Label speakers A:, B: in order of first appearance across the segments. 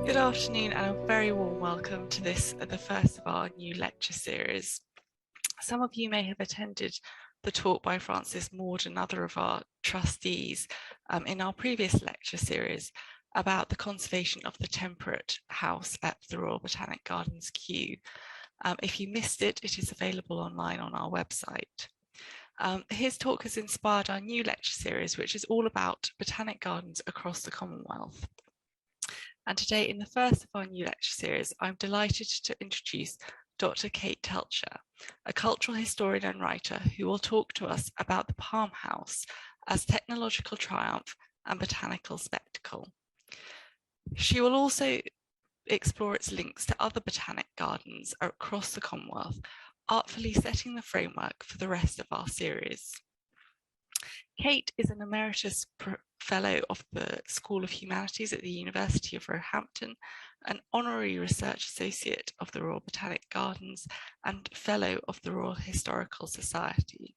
A: Good afternoon and a very warm welcome to this, the first of our new lecture series. Some of you may have attended the talk by Francis Maud and other of our trustees in our previous lecture series about the conservation of the temperate house at the Royal Botanic Gardens, Kew. If you missed it, it is available online on our website. His talk has inspired our new lecture series, which is all about botanic gardens across the Commonwealth. And today, in the first of our new lecture series, I'm delighted to introduce Dr. Kate Telcher, a cultural historian and writer who will talk to us about the Palm House as technological triumph and botanical spectacle. She will also explore its links to other botanic gardens across the Commonwealth, artfully setting the framework for the rest of our series. Kate is an emeritus fellow of the School of Humanities at the University of Roehampton, an honorary research associate of the Royal Botanic Gardens, and fellow of the Royal Historical Society.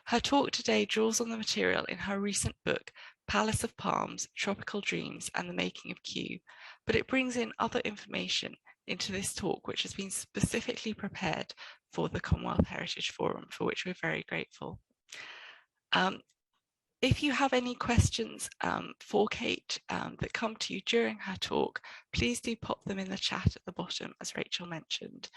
A: Her talk today draws on the material in her recent book, Palace of Palms, Tropical Dreams and the Making of Kew, but it brings in other information into this talk, which has been specifically prepared for the Commonwealth Heritage Forum, for which we're very grateful. If you have any questions for Kate that come to you during her talk, please do pop them in the chat at the bottom, as Rachel mentioned.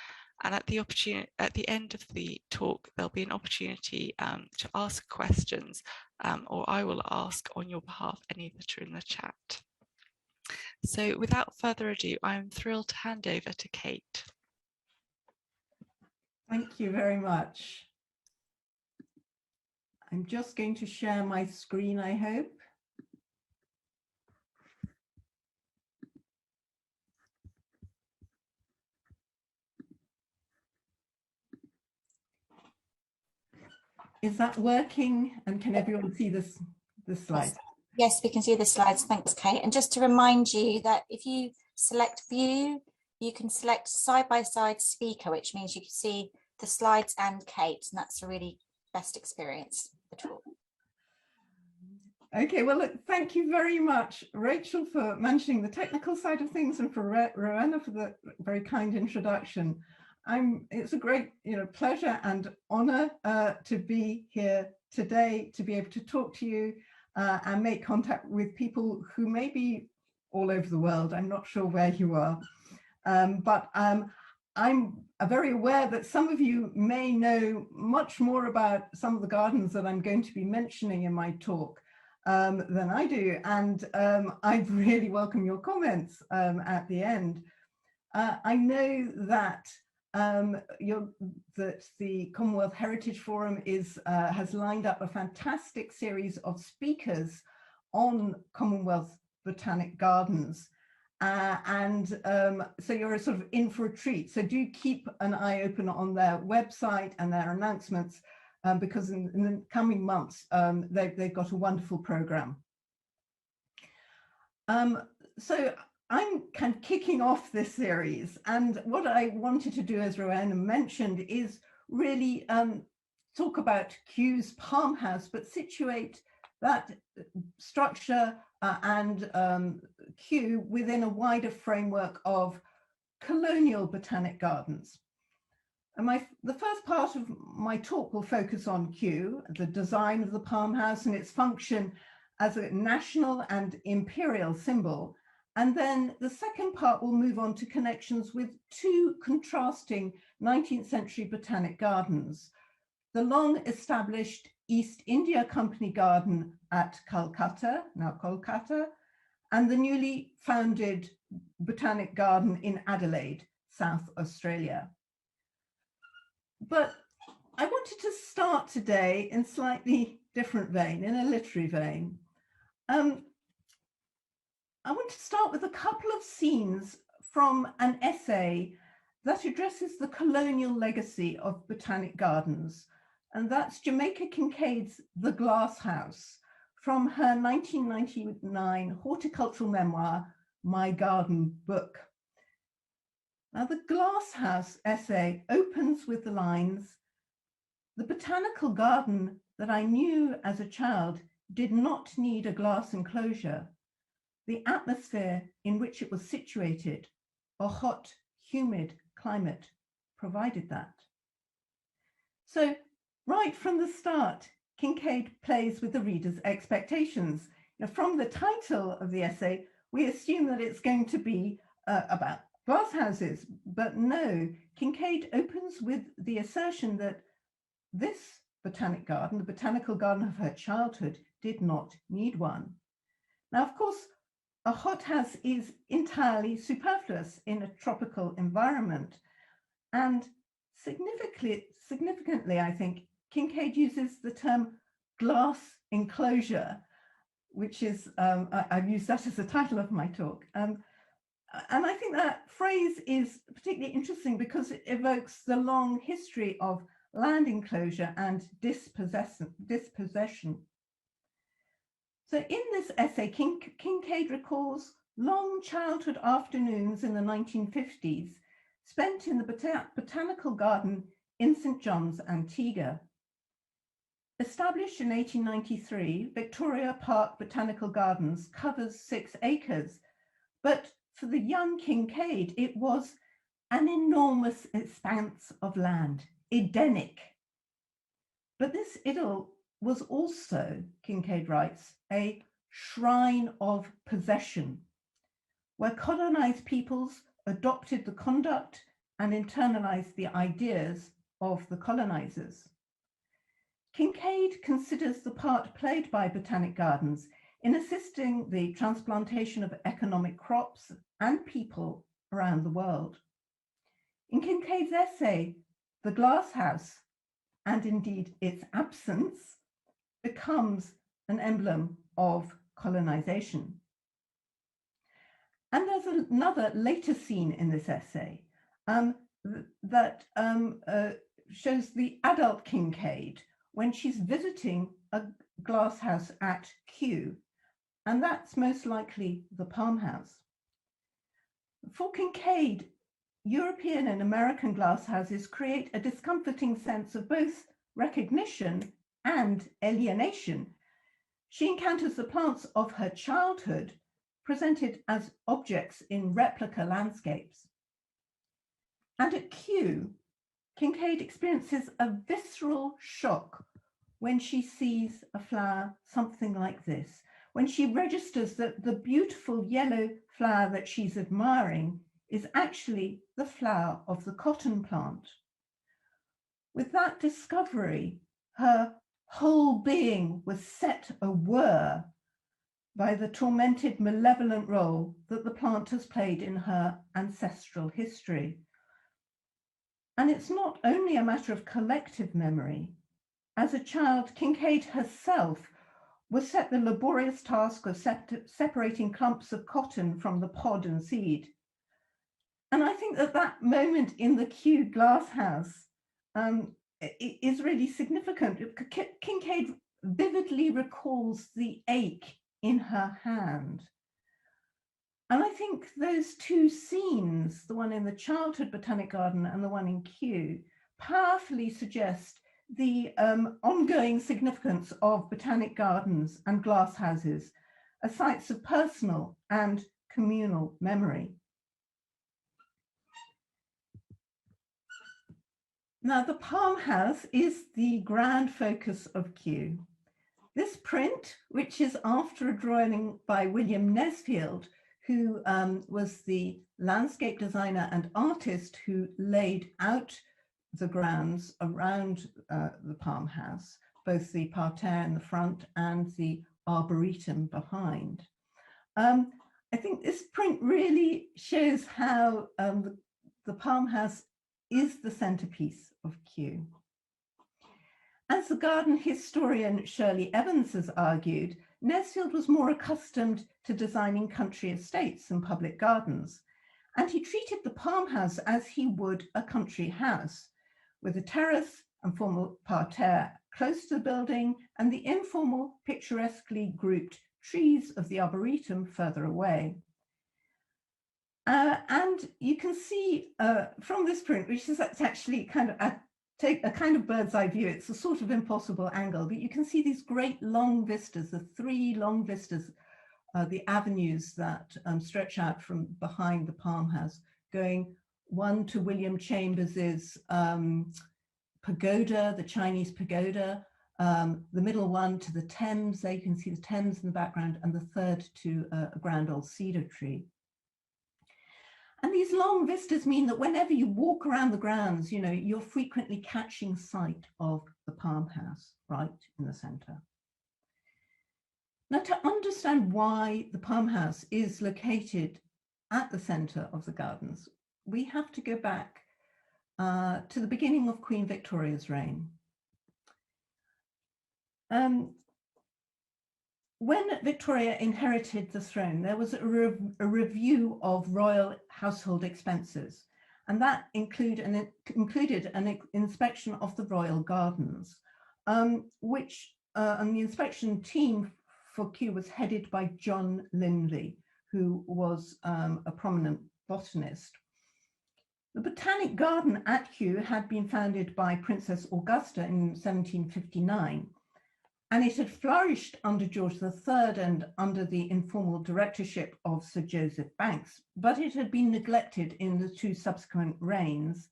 A: And at the end of the talk, there'll be an opportunity to ask questions, or I will ask on your behalf any that are in the chat. So without further ado, I'm thrilled to hand over to Kate.
B: Thank you very much. I'm just going to share my screen, I hope. Is that working? And can everyone see the slides?
C: Yes, we can see the slides. Thanks, Kate. And just to remind you that if you select view, you can select side-by-side speaker, which means you can see the slides and Kate, and that's a really best experience at all.
B: Okay, well, look, thank you very much, Rachel, for mentioning the technical side of things, and for Rowena for the very kind introduction. It's a great, pleasure and honor to be here today, to be able to talk to you and make contact with people who may be all over the world. I'm not sure where you are, but I'm very aware that some of you may know much more about some of the gardens that I'm going to be mentioning in my talk than I do, and I'd really welcome your comments at the end. I know that that the Commonwealth Heritage Forum has lined up a fantastic series of speakers on Commonwealth Botanic Gardens. So you're sort of in for a treat. So do keep an eye open on their website and their announcements, because in the coming months, they've got a wonderful program. So I'm kind of kicking off this series, and what I wanted to do, as Rowena mentioned, is really talk about Kew's Palm House, but situate that structure and Kew within a wider framework of colonial botanic gardens. And the first part of my talk will focus on Kew, the design of the Palm House and its function as a national and imperial symbol. And then the second part will move on to connections with two contrasting 19th century botanic gardens: the long established East India Company Garden at Calcutta, now Kolkata, and the newly founded Botanic Garden in Adelaide, South Australia. But I wanted to start today in slightly different vein, in a literary vein. I want to start with a couple of scenes from an essay that addresses the colonial legacy of botanic gardens, and that's Jamaica Kincaid's The Glass House, from her 1999 horticultural memoir, My Garden Book. Now, the Glass House essay opens with the lines, "The botanical garden that I knew as a child did not need a glass enclosure. The atmosphere in which it was situated, a hot, humid climate, provided that. So right from the start, Kincaid plays with the reader's expectations. Now, from the title of the essay, we assume that it's going to be about glasshouses, but no, Kincaid opens with the assertion that this botanic garden, the botanical garden of her childhood, did not need one. Now, of course, a hothouse is entirely superfluous in a tropical environment. And significantly, I think, Kincaid uses the term glass enclosure, which is, I've used that as the title of my talk. And I think that phrase is particularly interesting because it evokes the long history of land enclosure and dispossession. So in this essay, Kincaid recalls long childhood afternoons in the 1950s spent in the Botanical Garden in St. John's, Antigua. Established in 1893, Victoria Park Botanical Gardens covers 6 acres, but for the young Kincaid, it was an enormous expanse of land, Edenic. But this idyll was also, Kincaid writes, a shrine of possession, where colonized peoples adopted the conduct and internalized the ideas of the colonizers. Kincaid considers the part played by botanic gardens in assisting the transplantation of economic crops and people around the world. In Kincaid's essay, the glasshouse, and indeed its absence, becomes an emblem of colonization. And there's another later scene in this essay that shows the adult Kincaid when she's visiting a glasshouse at Kew, and that's most likely the Palm House. For Kincaid, European and American glasshouses create a discomforting sense of both recognition and alienation. She encounters the plants of her childhood presented as objects in replica landscapes. And at Kew, Kincaid experiences a visceral shock when she sees a flower something like this, when she registers that the beautiful yellow flower that she's admiring is actually the flower of the cotton plant. With that discovery, her whole being was set awhir by the tormented, malevolent role that the plant has played in her ancestral history. And it's not only a matter of collective memory. As a child, Kincaid herself was set the laborious task of separating clumps of cotton from the pod and seed. And I think that that moment in the Kew glasshouse is really significant. Kincaid vividly recalls the ache in her hand. And I think those two scenes, the one in the childhood botanic garden and the one in Kew, powerfully suggest the ongoing significance of botanic gardens and glasshouses as sites of personal and communal memory. Now, the Palm House is the grand focus of Kew. This print, which is after a drawing by William Nesfield, who was the landscape designer and artist who laid out the grounds around the Palm House, both the parterre in the front and the arboretum behind. I think this print really shows how the Palm House is the centerpiece of Kew. As the garden historian Shirley Evans has argued, Nesfield was more accustomed to designing country estates and public gardens, and he treated the Palm House as he would a country house, with a terrace and formal parterre close to the building and the informal, picturesquely grouped trees of the arboretum further away. And you can see from this print, which is actually kind of take a kind of bird's eye view. It's a sort of impossible angle, but you can see these great long vistas, the three long vistas, the avenues that stretch out from behind the Palm House, going one to William Chambers's pagoda, the Chinese pagoda, the middle one to the Thames. There you can see the Thames in the background, and the third to a grand old cedar tree. And these long vistas mean that whenever you walk around the grounds, you know, you're frequently catching sight of the Palm House right in the center. Now, to understand why the Palm House is located at the center of the gardens, we have to go back to the beginning of Queen Victoria's reign. When Victoria inherited the throne, there was a review of royal household expenses, and that included an inspection of the royal gardens, and the inspection team for Kew was headed by John Lindley, who was a prominent botanist. The Botanic Garden at Kew had been founded by Princess Augusta in 1759, and it had flourished under George III and under the informal directorship of Sir Joseph Banks, but it had been neglected in the two subsequent reigns.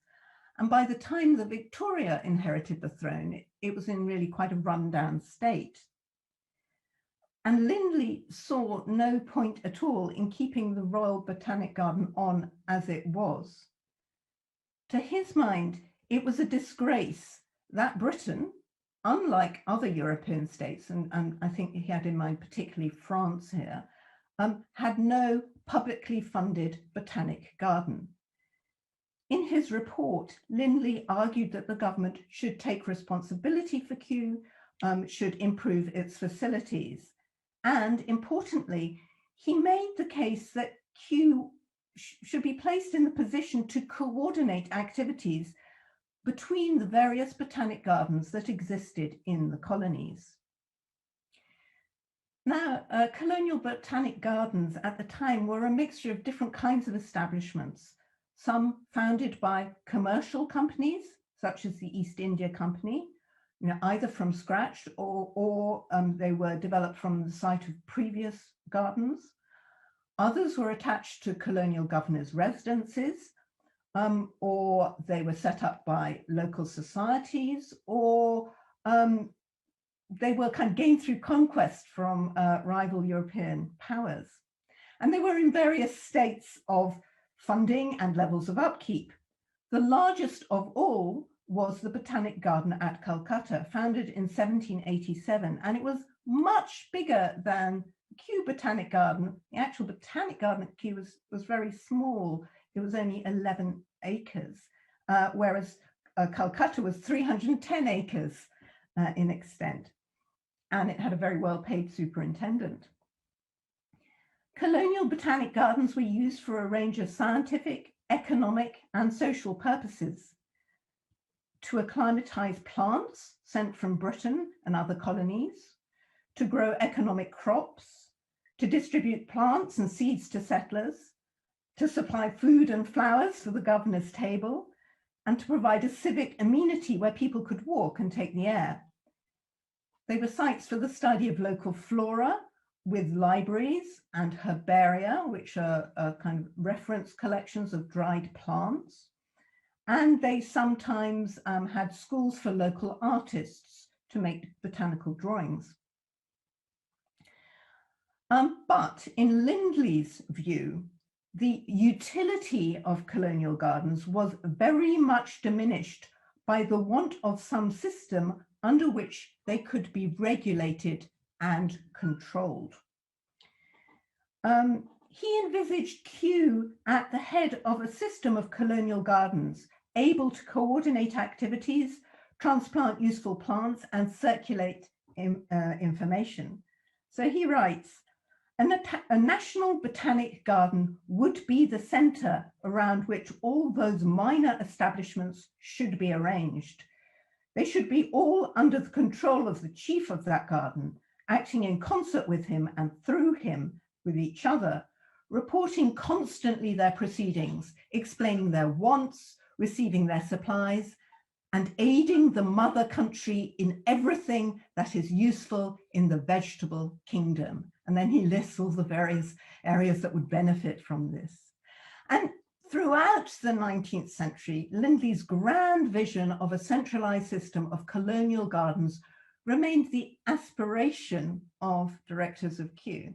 B: And by the time that Victoria inherited the throne, it was in really quite a rundown state. And Lindley saw no point at all in keeping the Royal Botanic Garden on as it was. To his mind, it was a disgrace that Britain, unlike other European states, and I think he had in mind particularly France here, had no publicly funded botanic garden. In his report, Lindley argued that the government should take responsibility for Kew, should improve its facilities. And importantly, he made the case that Kew should be placed in the position to coordinate activities between the various botanic gardens that existed in the colonies. Now, colonial botanic gardens at the time were a mixture of different kinds of establishments, some founded by commercial companies, such as the East India Company, you know, either from scratch or they were developed from the site of previous gardens. Others were attached to colonial governors' residences, or they were set up by local societies, or they were kind of gained through conquest from rival European powers. And they were in various states of funding and levels of upkeep. The largest of all was the Botanic Garden at Calcutta, founded in 1787, and it was much bigger than Kew Botanic Garden. The actual Botanic Garden at Kew was very small. It was only 11 acres, whereas Calcutta was 310 acres in extent, and it had a very well-paid superintendent. Colonial botanic gardens were used for a range of scientific, economic, and social purposes: to acclimatize plants sent from Britain and other colonies, to grow economic crops, to distribute plants and seeds to settlers, to supply food and flowers for the governor's table, and to provide a civic amenity where people could walk and take the air. They were sites for the study of local flora, with libraries and herbaria, which are kind of reference collections of dried plants. And they sometimes had schools for local artists to make botanical drawings. But in Lindley's view, the utility of colonial gardens was very much diminished by the want of some system under which they could be regulated and controlled. He envisaged Kew at the head of a system of colonial gardens, able to coordinate activities, transplant useful plants, and circulate information. So he writes, a national botanic garden would be the center around which all those minor establishments should be arranged. They should be all under the control of the chief of that garden, acting in concert with him and through him with each other, reporting constantly their proceedings, explaining their wants, receiving their supplies, and aiding the mother country in everything that is useful in the vegetable kingdom. And then he lists all the various areas that would benefit from this. And throughout the 19th century, Lindley's grand vision of a centralized system of colonial gardens remained the aspiration of directors of Kew.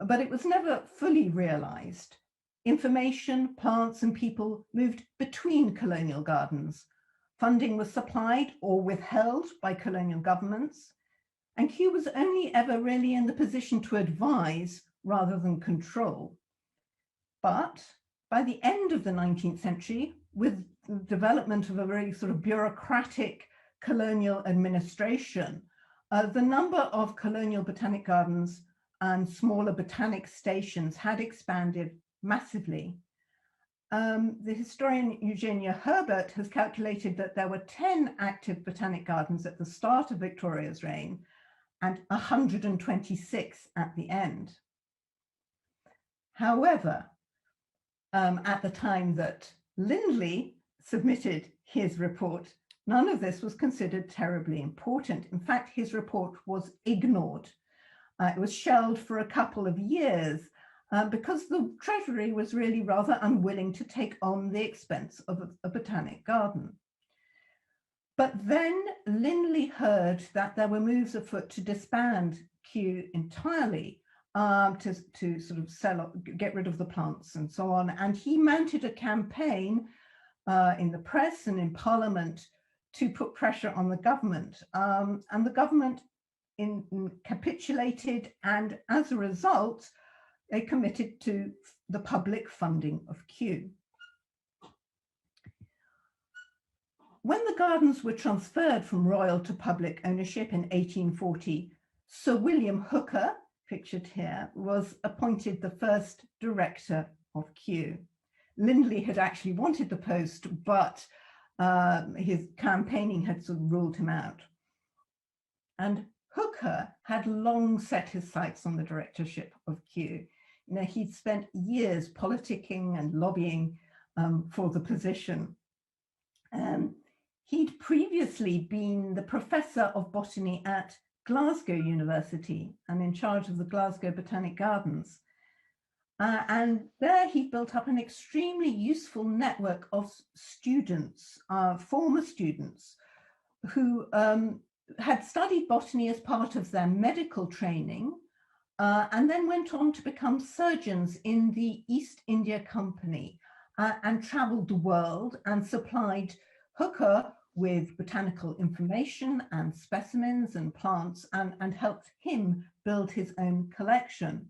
B: But it was never fully realized. Information, plants, and people moved between colonial gardens. Funding was supplied or withheld by colonial governments, and Kew was only ever really in the position to advise rather than control. But by the end of the 19th century, with the development of a very sort of bureaucratic colonial administration, the number of colonial botanic gardens and smaller botanic stations had expanded massively. The historian Eugenia Herbert has calculated that there were 10 active botanic gardens at the start of Victoria's reign and 126 at the end. However, at the time that Lindley submitted his report, none of this was considered terribly important. In fact, his report was ignored. It was shelved for a couple of years because the Treasury was really rather unwilling to take on the expense of a botanic garden. But then Lindley heard that there were moves afoot to disband Kew entirely, to sort of get rid of the plants and so on. And he mounted a campaign in the press and in Parliament to put pressure on the government. And the government capitulated, and as a result, they committed to the public funding of Kew. When the gardens were transferred from royal to public ownership in 1840, Sir William Hooker, pictured here, was appointed the first director of Kew. Lindley had actually wanted the post, but his campaigning had sort of ruled him out. And Hooker had long set his sights on the directorship of Kew. You know, he'd spent years politicking and lobbying for the position. He'd previously been the professor of botany at Glasgow University and in charge of the Glasgow Botanic Gardens. And there he built up an extremely useful network of students, former students, who had studied botany as part of their medical training, and then went on to become surgeons in the East India Company and traveled the world and supplied Hooker with botanical information and specimens and plants, and helped him build his own collection.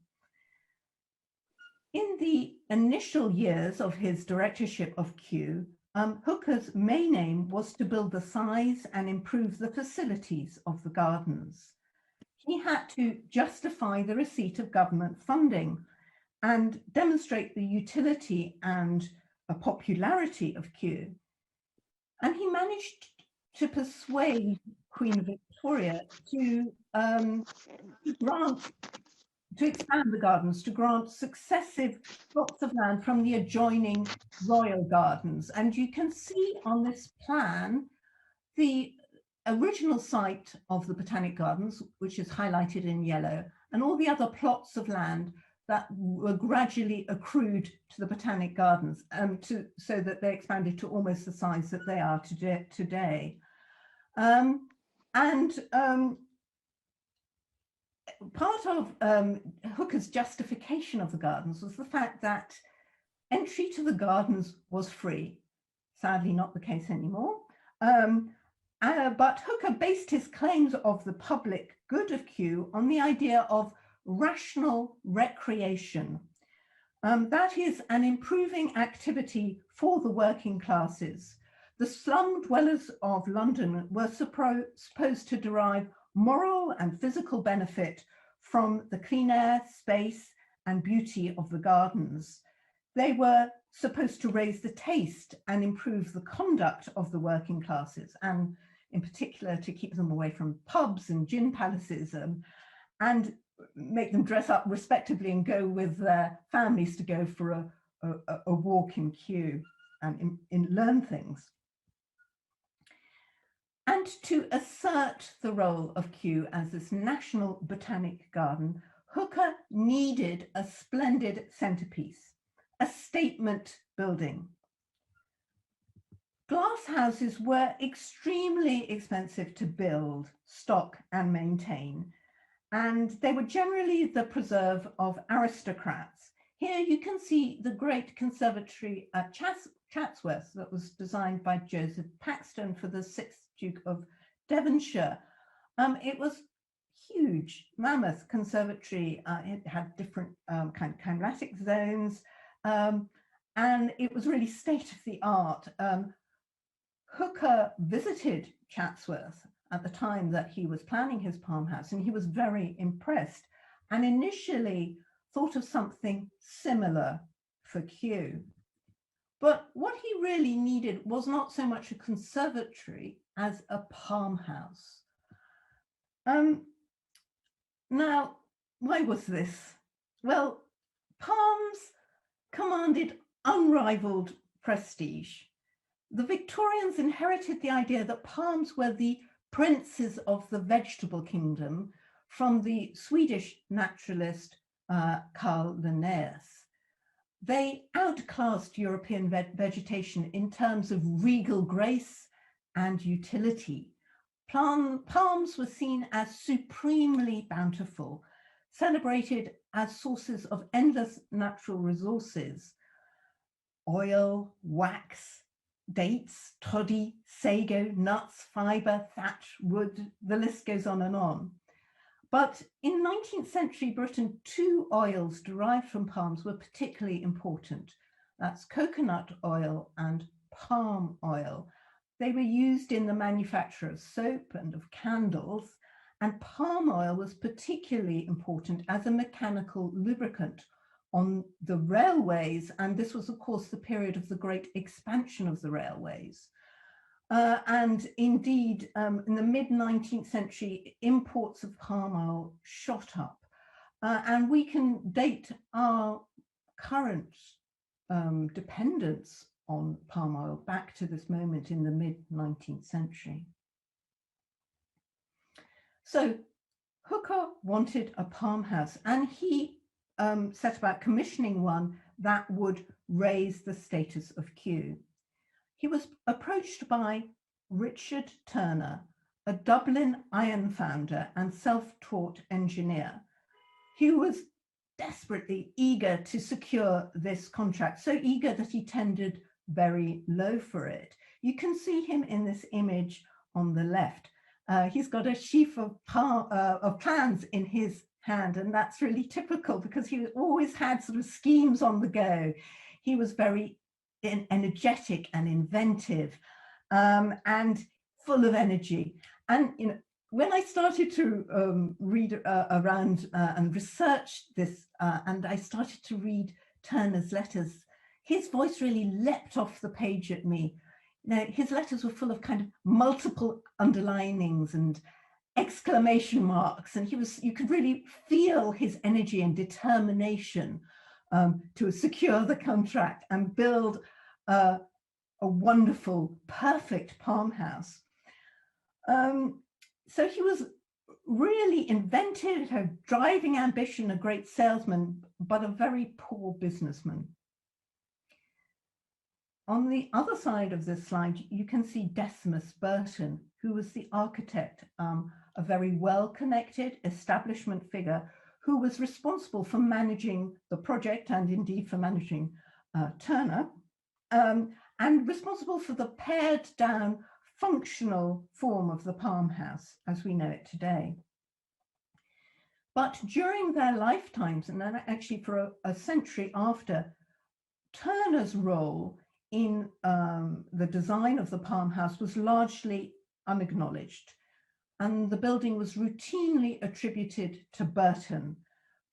B: In the initial years of his directorship of Kew, Hooker's main aim was to build the size and improve the facilities of the gardens. He had to justify the receipt of government funding and demonstrate the utility and popularity of Kew. And he managed to persuade Queen Victoria to expand the gardens, to grant successive plots of land from the adjoining royal gardens. And you can see on this plan the original site of the Botanic Gardens, which is highlighted in yellow, and all the other plots of land that were gradually accrued to the Botanic Gardens, so that they expanded to almost the size that they are today. Part of Hooker's justification of the gardens was the fact that entry to the gardens was free. Sadly, not the case anymore. But Hooker based his claims of the public good of Kew on the idea of rational recreation. That is an improving activity for the working classes. The slum dwellers of London were supposed to derive moral and physical benefit from the clean air, space, and beauty of the gardens. They were supposed to raise the taste and improve the conduct of the working classes, and in particular to keep them away from pubs and gin palaces, and make them dress up respectably and go with their families to go for a walk in Kew and learn things. And to assert the role of Kew as this national botanic garden, Hooker needed a splendid centerpiece, a statement building. Glass houses were extremely expensive to build, stock, and maintain, and they were generally the preserve of aristocrats. Here you can see the great conservatory at Chatsworth that was designed by Joseph Paxton for the 6th Duke of Devonshire. It was huge, mammoth conservatory. It had different kind of climatic zones, and it was really state of the art. Hooker visited Chatsworth at the time that he was planning his palm house, and he was very impressed and initially thought of something similar for Kew. But what he really needed was not so much a conservatory as a palm house. Now, why was this? Well, palms commanded unrivaled prestige. The Victorians inherited the idea that palms were the princes of the vegetable kingdom from the Swedish naturalist Carl Linnaeus. They outclassed European vegetation in terms of regal grace and utility. Palms were seen as supremely bountiful, celebrated as sources of endless natural resources: oil, wax, dates, toddy, sago, nuts, fibre, thatch, wood, the list goes on and on. But in 19th century Britain, 2 oils derived from palms were particularly important. That's coconut oil and palm oil. They were used in the manufacture of soap and of candles, and palm oil was particularly important as a mechanical lubricant on the railways, and this was of course the period of the great expansion of the railways. And indeed, in the mid-19th century, imports of palm oil shot up, and we can date our current dependence on palm oil back to this moment in the mid-19th century. So Hooker wanted a palm house, and he set about commissioning one that would raise the status of Kew. He was approached by Richard Turner, a Dublin iron founder and self-taught engineer. He was desperately eager to secure this contract, so eager that he tendered very low for it. You can see him in this image on the left. He's got a sheaf of plans in his hand, and that's really typical because he always had sort of schemes on the go. He was very energetic and inventive, and full of energy. And you know, when I started to read around and research this, and I started to read Turner's letters, his voice really leapt off the page at me. Now, his letters were full of kind of multiple underlinings and exclamation marks, and you could really feel his energy and determination to secure the contract and build a wonderful, perfect palm house. So he was really inventive, had driving ambition, a great salesman, but a very poor businessman. On the other side of this slide, you can see Decimus Burton, who was the architect, a very well-connected establishment figure who was responsible for managing the project and indeed for managing Turner, and responsible for the pared down functional form of the palm house as we know it today. But during their lifetimes, and then actually for a century after, Turner's role in the design of the palm house was largely unacknowledged, and the building was routinely attributed to Burton,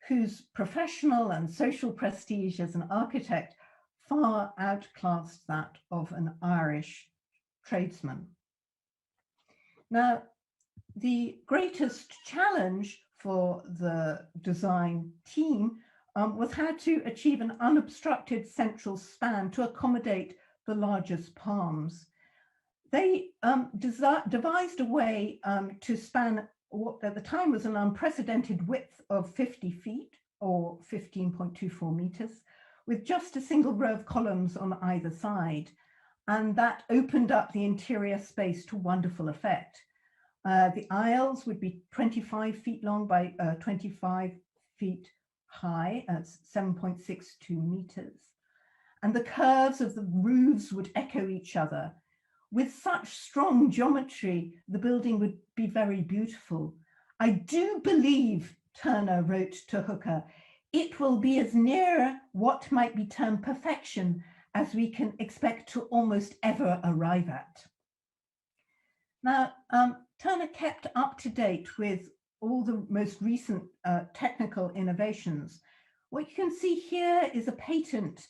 B: whose professional and social prestige as an architect far outclassed that of an Irish tradesman. Now, the greatest challenge for the design team was how to achieve an unobstructed central span to accommodate the largest palms. They devised a way to span what at the time was an unprecedented width of 50 feet or 15.24 meters, with just a single row of columns on either side. And that opened up the interior space to wonderful effect. The aisles would be 25 feet long by 25 feet high, at 7.62 meters. And the curves of the roofs would echo each other. With such strong geometry, the building would be very beautiful. I do believe, Turner wrote to Hooker, it will be as near what might be termed perfection as we can expect to almost ever arrive at. Now, Turner kept up to date with all the most recent technical innovations. What you can see here is a patent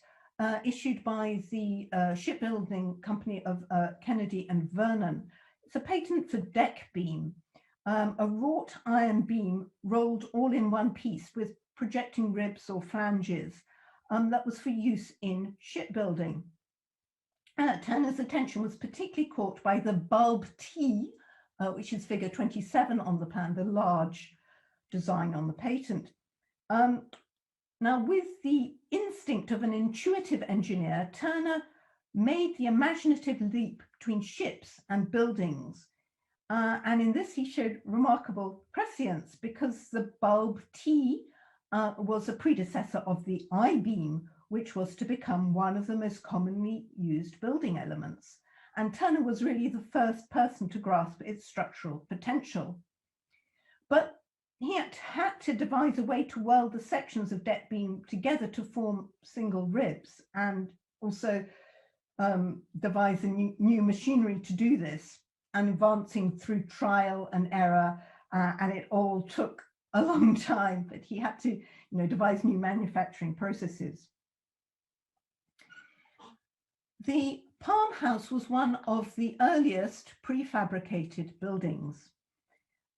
B: issued by the shipbuilding company of Kennedy and Vernon. It's a patent for deck beam, a wrought iron beam rolled all in one piece with projecting ribs or flanges that was for use in shipbuilding. Turner's attention was particularly caught by the bulb T, which is figure 27 on the plan, the large design on the patent. Now, with the instinct of an intuitive engineer, Turner made the imaginative leap between ships and buildings. And in this, he showed remarkable prescience because the bulb T was a predecessor of the I-beam, which was to become one of the most commonly used building elements. And Turner was really the first person to grasp its structural potential. But he had to devise a way to weld the sections of deck beam together to form single ribs, and also devise a new machinery to do this, and advancing through trial and error, and it all took a long time, but he had to devise new manufacturing processes. The Palm House was one of the earliest prefabricated buildings.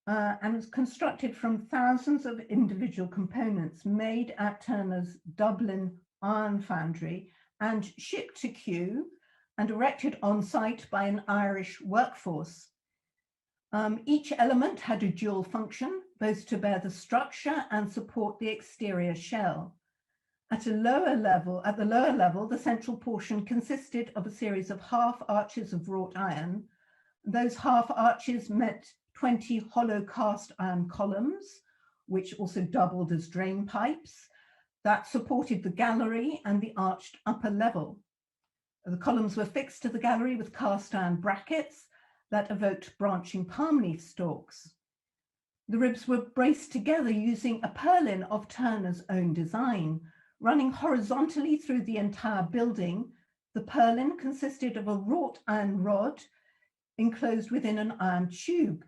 B: And was constructed from thousands of individual components made at Turner's Dublin iron foundry and shipped to Kew and erected on site by an Irish workforce. Each element had a dual function, both to bear the structure and support the exterior shell. At the lower level, the central portion consisted of a series of half arches of wrought iron. Those half arches met 20 hollow cast iron columns, which also doubled as drain pipes, that supported the gallery and the arched upper level. The columns were fixed to the gallery with cast iron brackets that evoked branching palm leaf stalks. The ribs were braced together using a purlin of Turner's own design. Running horizontally through the entire building, the purlin consisted of a wrought iron rod enclosed within an iron tube.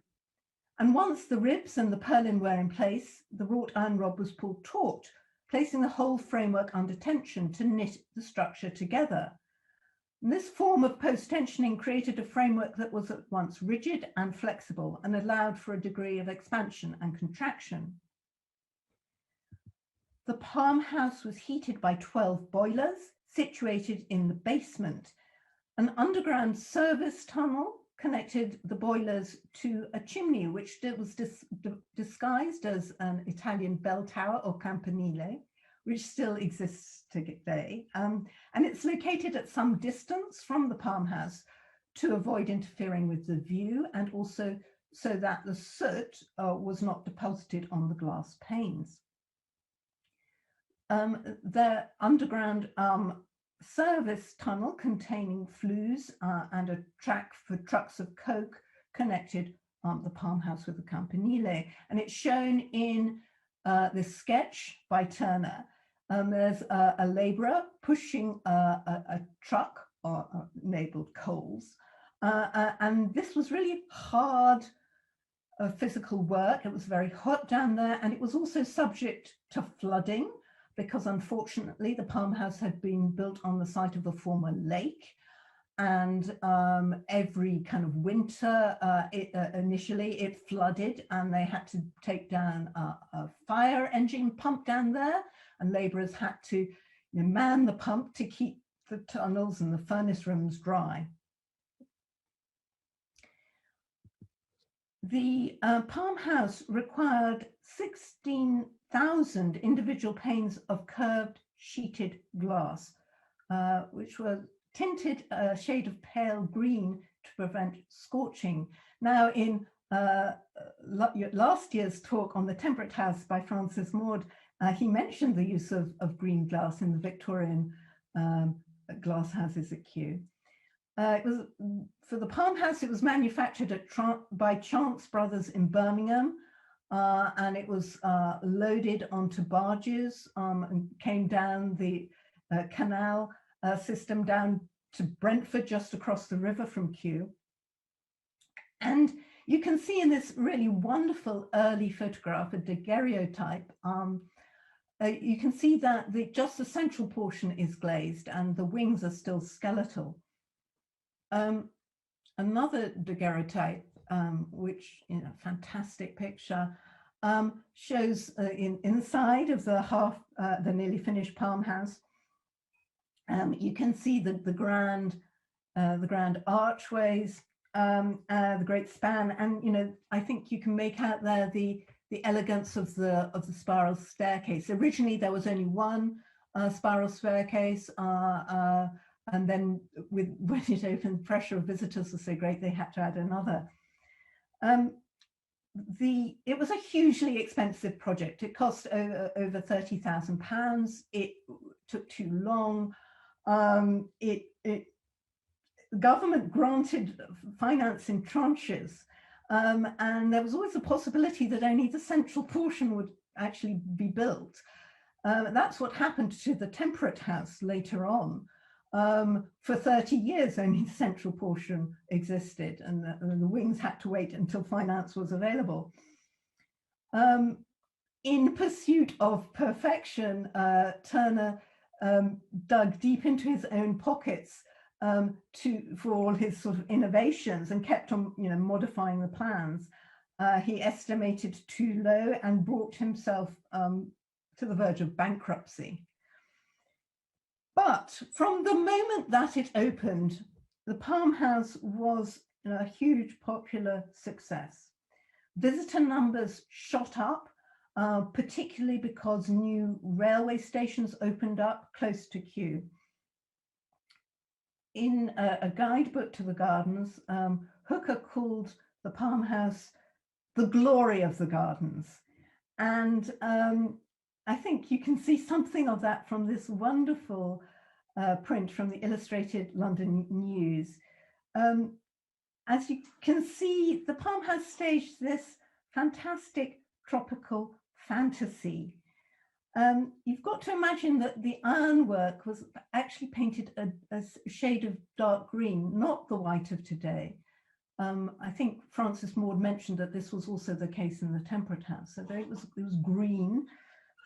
B: And once the ribs and the purlin were in place, the wrought iron rod was pulled taut, placing the whole framework under tension to knit the structure together. And this form of post-tensioning created a framework that was at once rigid and flexible and allowed for a degree of expansion and contraction. The Palm House was heated by 12 boilers situated in the basement. An underground service tunnel connected the boilers to a chimney, which was disguised as an Italian bell tower or campanile, which still exists today. And it's located at some distance from the Palm House to avoid interfering with the view, and also so that the soot was not deposited on the glass panes. The underground service tunnel containing flues and a track for trucks of coke connected the Palm House with the campanile. And it's shown in this sketch by Turner. There's a labourer pushing a truck labelled coals. And this was really hard physical work. It was very hot down there, and it was also subject to flooding, because unfortunately the Palm House had been built on the site of a former lake, and every kind of winter initially it flooded, and they had to take down a fire engine pump down there, and labourers had to man the pump to keep the tunnels and the furnace rooms dry. The palm house required 16,000 individual panes of curved sheeted glass, which were tinted a shade of pale green to prevent scorching. Now, in last year's talk on the Temperate House by Francis Maud, he mentioned the use of green glass in the Victorian glass houses at Kew. It was for the palm house. It was manufactured by Chance Brothers in Birmingham, and it was loaded onto barges and came down the canal system down to Brentford, just across the river from Kew. And you can see in this really wonderful early photograph, a daguerreotype, you can see that just the central portion is glazed and the wings are still skeletal. Another daguerreotype, which, you know, fantastic picture, shows inside of the nearly finished palm house. You can see the grand archways, the great span, and, you know, I think you can make out there the elegance of the spiral staircase. Originally, there was only one spiral staircase, and then when it opened, pressure of visitors was so great they had to add another. It was a hugely expensive project. It cost over £30,000. It took too long. The government granted finance in tranches, and there was always a possibility that only the central portion would actually be built. That's what happened to the Temperate House later on. For 30 years, only the central portion existed, and the wings had to wait until finance was available. In pursuit of perfection, Turner dug deep into his own pockets for all his sort of innovations, and kept on, you know, modifying the plans. He estimated too low and brought himself to the verge of bankruptcy. But from the moment that it opened, the Palm House was a huge popular success. Visitor numbers shot up, particularly because new railway stations opened up close to Kew. In a guidebook to the gardens, Hooker called the Palm House the glory of the gardens. And I think you can see something of that from this wonderful print from the Illustrated London News. As you can see, the Palm House staged this fantastic tropical fantasy. You've got to imagine that the ironwork was actually painted a shade of dark green, not the white of today. I think Francis Maud mentioned that this was also the case in the Temperate House. So it was green,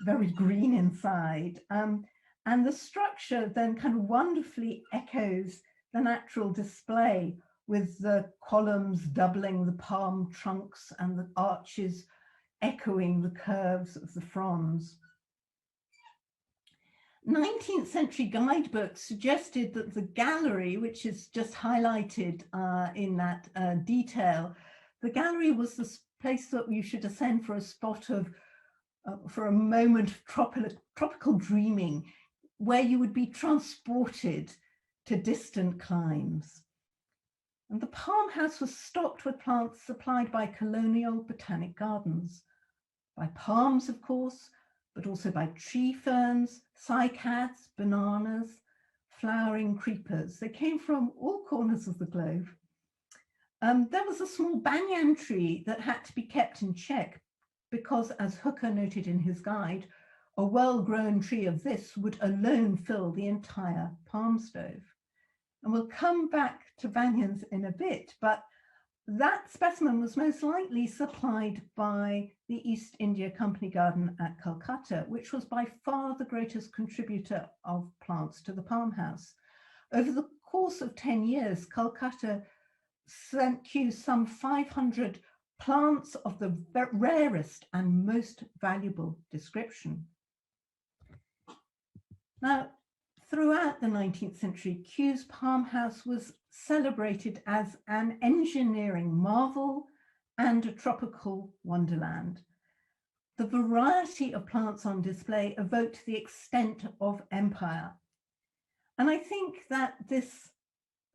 B: very green inside. And the structure then kind of wonderfully echoes the natural display, with the columns doubling the palm trunks and the arches echoing the curves of the fronds. 19th century guidebooks suggested that the gallery, which is just highlighted in that detail, the gallery was the place that you should ascend for a spot of, for a moment of tropical dreaming, where you would be transported to distant climes. And the Palm House was stocked with plants supplied by Colonial Botanic Gardens, by palms, of course, but also by tree ferns, cycads, bananas, flowering creepers. They came from all corners of the globe. There was a small banyan tree that had to be kept in check because, as Hooker noted in his guide, a well-grown tree of this would alone fill the entire palm stove. And we'll come back to banyans in a bit, but that specimen was most likely supplied by the East India Company Garden at Calcutta, which was by far the greatest contributor of plants to the Palm House. Over the course of 10 years, Calcutta sent Kew some 500 plants of the rarest and most valuable description. Now, throughout the 19th century, Kew's Palm House was celebrated as an engineering marvel and a tropical wonderland. The variety of plants on display evoked the extent of empire. And I think that this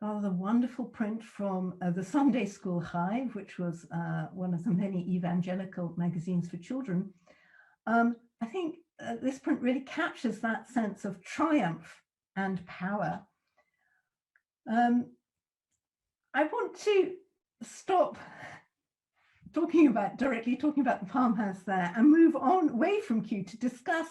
B: rather wonderful print from the Sunday School Hive, which was one of the many evangelical magazines for children, I think this print really captures that sense of triumph and power. I want to stop directly talking about the farmhouse there and move on away from Kew to discuss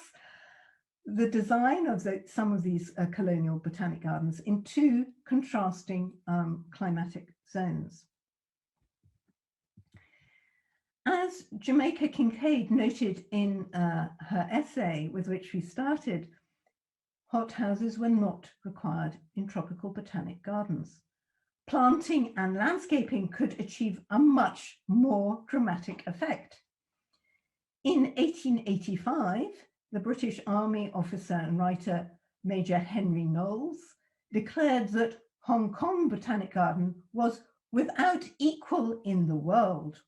B: the design of some of these colonial botanic gardens in two contrasting climatic zones. As Jamaica Kincaid noted in her essay with which we started, hothouses were not required in tropical botanic gardens. Planting and landscaping could achieve a much more dramatic effect. In 1885, the British Army officer and writer Major Henry Knowles declared that Hong Kong Botanic Garden was without equal in the world.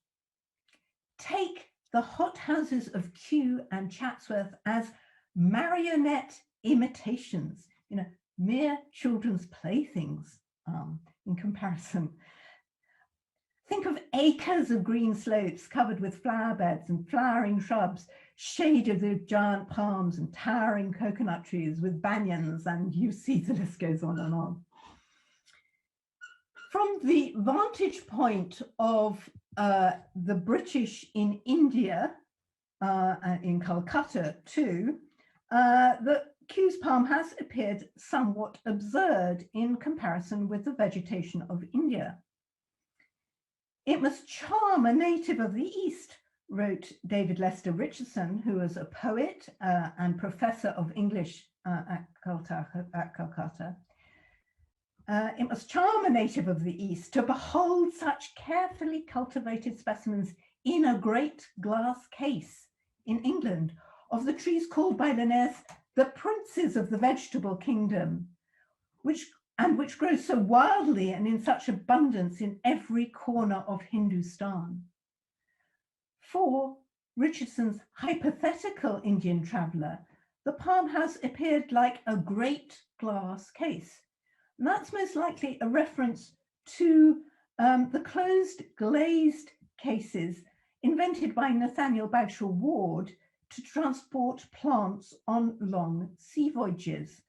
B: Take the hothouses of Kew and Chatsworth as marionette imitations, mere children's playthings in comparison. Think of acres of green slopes covered with flower beds and flowering shrubs, shaded with giant palms and towering coconut trees with banyans, and you see the list goes on and on. From the vantage point of the British in India, in Calcutta too, the Kew's palm has appeared somewhat absurd in comparison with the vegetation of India. It must charm a native of the East, wrote David Lester Richardson, who was a poet and professor of English at Calcutta. It must charm a native of the East to behold such carefully cultivated specimens in a great glass case in England of the trees called by Linnaeus the princes of the vegetable kingdom, which grow so wildly and in such abundance in every corner of Hindustan. For Richardson's hypothetical Indian traveller, the palm house appeared like a great glass case. And that's most likely a reference to the closed glazed cases invented by Nathaniel Bagshaw Ward to transport plants on long sea voyages.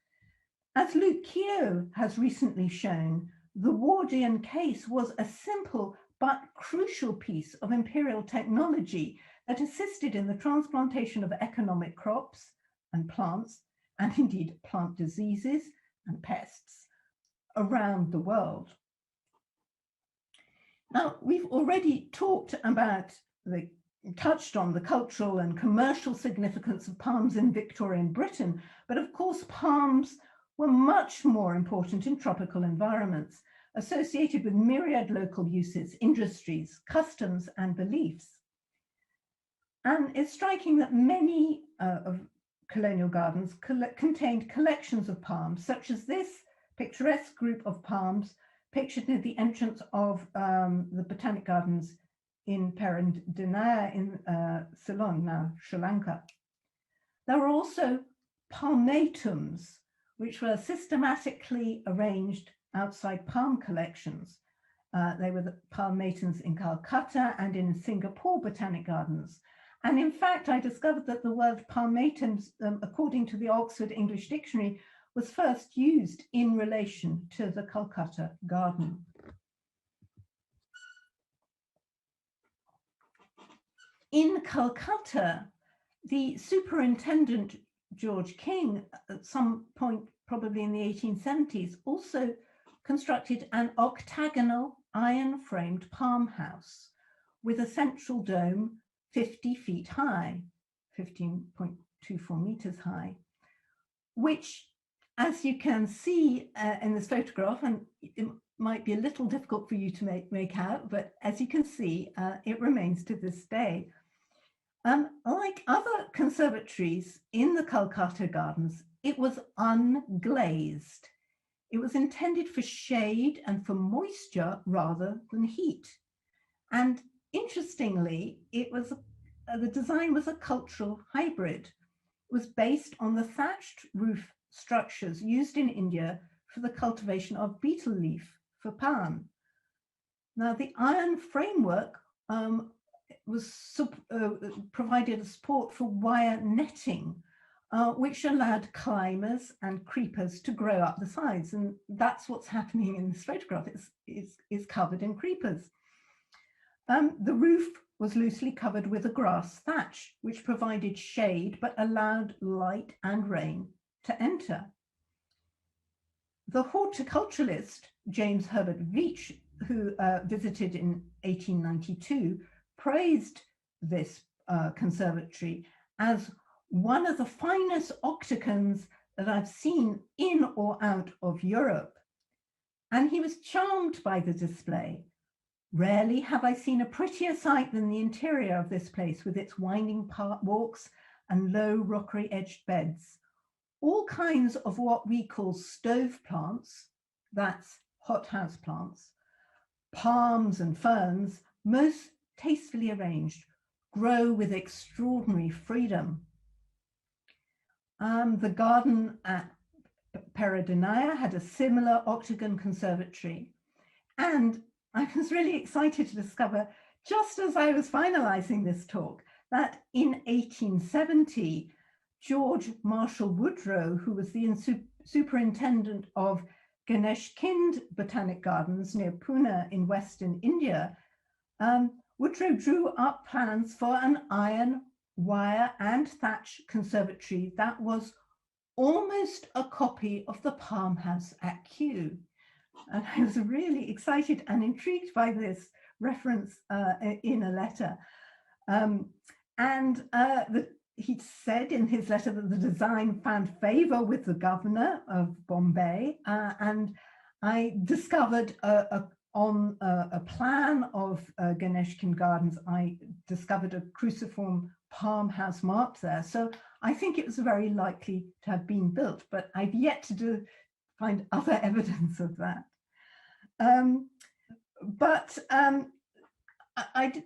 B: As Luke Keogh has recently shown, the Wardian case was a simple but crucial piece of imperial technology that assisted in the transplantation of economic crops and plants, and indeed plant diseases and pests around the world. Now, we've already touched on the cultural and commercial significance of palms in Victorian Britain, but of course palms were much more important in tropical environments, associated with myriad local uses, industries, customs, and beliefs. And it's striking that many of colonial gardens contained collections of palms, such as this picturesque group of palms pictured near the entrance of the Botanic Gardens in Perendenaya in Ceylon, now Sri Lanka. There were also palmatums, which were systematically arranged outside palm collections. They were the palmatums in Calcutta and in Singapore Botanic Gardens. And in fact, I discovered that the word palmatums, according to the Oxford English Dictionary, was first used in relation to the Calcutta garden. In Calcutta, the superintendent, George King, at some point probably in the 1870s, also constructed an octagonal iron-framed palm house with a central dome 50 feet high, 15.24 meters high, which, as you can see in this photograph, and it might be a little difficult for you to make out, but as you can see, it remains to this day. Like other conservatories in the Calcutta Gardens, it was unglazed. It was intended for shade and for moisture rather than heat. And interestingly, it was the design was a cultural hybrid. It was based on the thatched roof structures used in India for the cultivation of betel leaf for palm. Now, the iron framework provided support for wire netting, which allowed climbers and creepers to grow up the sides. And that's what's happening in this photograph. It's covered in creepers. The roof was loosely covered with a grass thatch, which provided shade but allowed light and rain to enter. The horticulturalist James Herbert Veitch, who visited in 1892, praised this conservatory as one of the finest octagons that I've seen in or out of Europe. And he was charmed by the display. Rarely have I seen a prettier sight than the interior of this place, with its winding walks and low rockery edged beds. All kinds of what we call stove plants, that's hothouse plants, palms and ferns, most tastefully arranged, grow with extraordinary freedom. The garden at Peradeniya had a similar octagon conservatory, and I was really excited to discover, just as I was finalizing this talk, that in 1870, George Marshall Woodrow, who was the superintendent of Ganeshkind Botanic Gardens near Pune in Western India, Woodrow drew up plans for an iron, wire and thatch conservatory that was almost a copy of the palm house at Kew. And I was really excited and intrigued by this reference in a letter. He said in his letter that the design found favor with the governor of Bombay, and I discovered on a plan of Ganeshkind Gardens, I discovered a cruciform palm house marked there. So I think it was very likely to have been built, but I've yet to find other evidence of that.